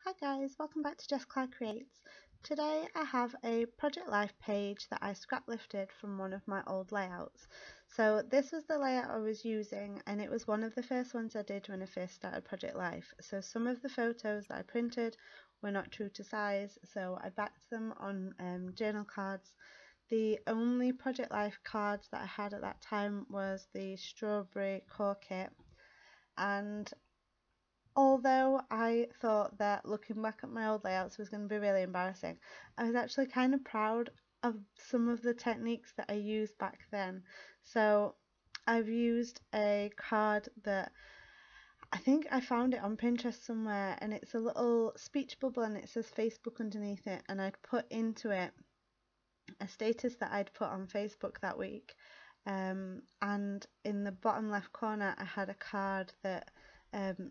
Hi guys, welcome back to Jess Creates. Today I have a Project Life page that I scrap lifted from one of my old layouts. So this was the layout I was using, and it was one of the first ones I did when I first started Project Life. So some of the photos that I printed were not true to size, so I backed them on journal cards. The only Project Life cards that I had at that time was the strawberry core kit, and although I thought that looking back at my old layouts was going to be really embarrassing, I was actually kind of proud of some of the techniques that I used back then. So I've used a card that I think I found it on Pinterest somewhere, and it's a little speech bubble and it says Facebook underneath it, and I'd put into it a status that I'd put on Facebook that week. And in the bottom left corner I had a card that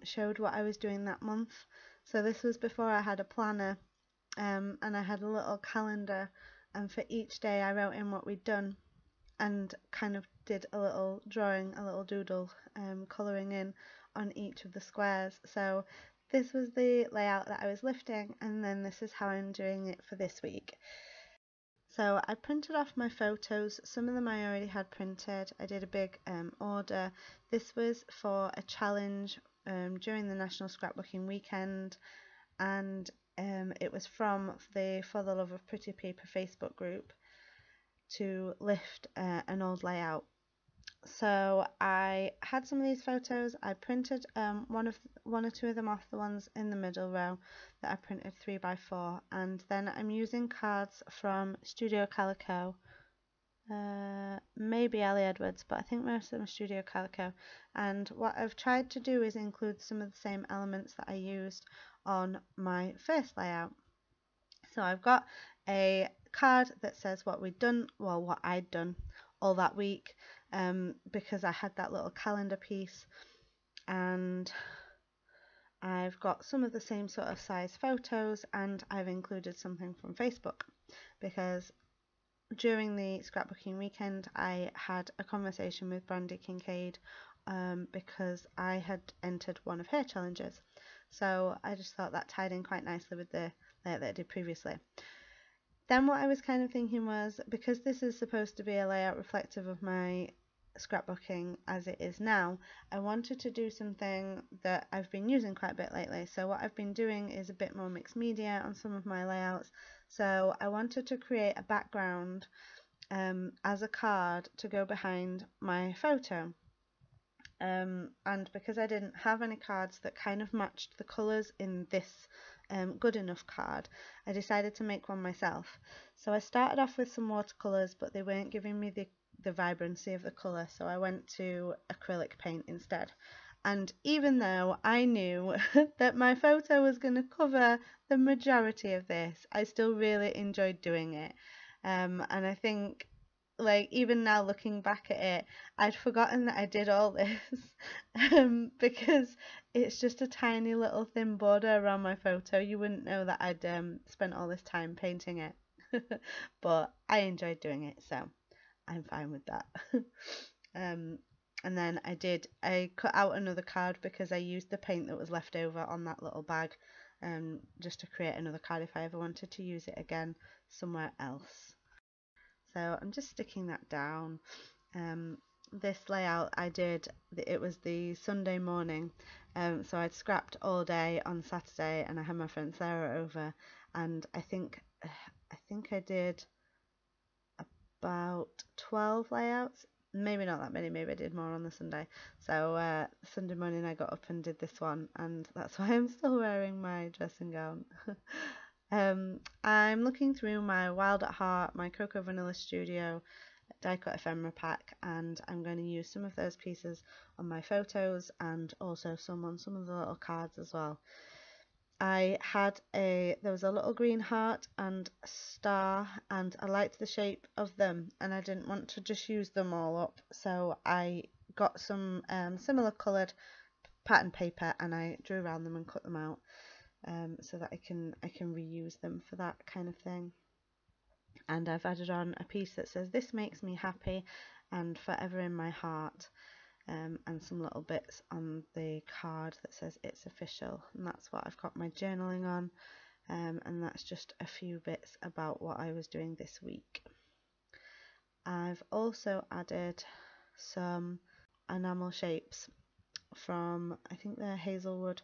showed what I was doing that month. So this was before I had a planner, and I had a little calendar, and for each day I wrote in what we'd done and kind of did a little drawing, a little doodle, colouring in on each of the squares. So this was the layout that I was lifting, and then this is how I'm doing it for this week. So I printed off my photos. Some of them I already had printed. I did a big order. This was for a challenge during the National Scrapbooking Weekend, and it was from the For the Love of Pretty Paper Facebook group to lift an old layout. So I had some of these photos. I printed one or two of them off, the ones in the middle row that I printed 3x4, and then I'm using cards from Studio Calico, maybe Ali Edwards, but I think most of them are Studio Calico. And what I've tried to do is include some of the same elements that I used on my first layout. So I've got a card that says what we'd done, well, what I'd done all that week, because I had that little calendar piece, and I've got some of the same sort of size photos, and I've included something from Facebook because during the scrapbooking weekend I had a conversation with Brandy Kincaid, because I had entered one of her challenges. So I just thought that tied in quite nicely with the layout that I did previously. Then what I was kind of thinking was, because this is supposed to be a layout reflective of my scrapbooking as it is now, I wanted to do something that I've been using quite a bit lately. So what I've been doing is a bit more mixed media on some of my layouts. So I wanted to create a background as a card to go behind my photo. And because I didn't have any cards that kind of matched the colours in this good enough card, I decided to make one myself. So I started off with some watercolours, but they weren't giving me the vibrancy of the colour, so I went to acrylic paint instead. And even though I knew that my photo was going to cover the majority of this, I still really enjoyed doing it. And I think, like, even now looking back at it, I'd forgotten that I did all this, because it's just a tiny little thin border around my photo. You wouldn't know that I'd spent all this time painting it, but I enjoyed doing it, so I'm fine with that. And then I cut out another card because I used the paint that was left over on that little bag, just to create another card if I ever wanted to use it again somewhere else. So I'm just sticking that down. This layout I did, it was the Sunday morning, so I'd scrapped all day on Saturday, and I had my friend Sarah over, and I think I did about 12 layouts, maybe not that many, maybe I did more on the Sunday. So Sunday morning I got up and did this one, and that's why I'm still wearing my dressing gown. I'm looking through my Wild at Heart, my Cocoa Vanilla Studio die cut ephemera pack, and I'm going to use some of those pieces on my photos and also some on some of the little cards as well. There was a little green heart and a star, and I liked the shape of them, and I didn't want to just use them all up, so I got some similar coloured pattern paper and I drew around them and cut them out, so that I can reuse them for that kind of thing. And I've added on a piece that says "This makes me happy" and "Forever in my heart." and some little bits on the card that says it's official, and that's what I've got my journaling on, and that's just a few bits about what I was doing this week. I've also added some enamel shapes from, I think they're Hazelwood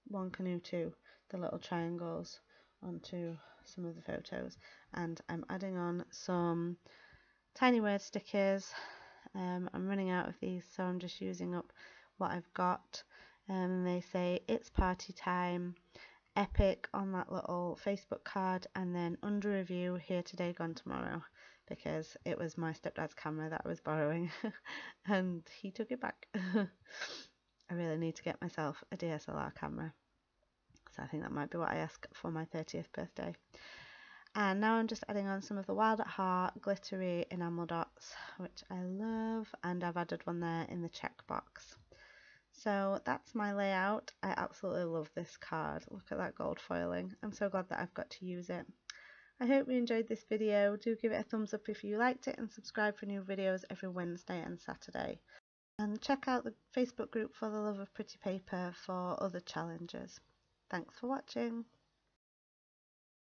1 Canoe 2, the little triangles, onto some of the photos, and I'm adding on some tiny word stickers. I'm running out of these, so I'm just using up what I've got. They say it's party time, epic on that little Facebook card, and then under review, here today, gone tomorrow, because it was my stepdad's camera that I was borrowing and he took it back. I really need to get myself a DSLR camera, so I think that might be what I ask for my 30th birthday. And now I'm just adding on some of the Wild at Heart glittery enamel dots, which I love, and I've added one there in the checkbox. So that's my layout. I absolutely love this card. Look at that gold foiling. I'm so glad that I've got to use it. I hope you enjoyed this video. Do give it a thumbs up if you liked it, and subscribe for new videos every Wednesday and Saturday. And check out the Facebook group for the love of pretty paper for other challenges. Thanks for watching.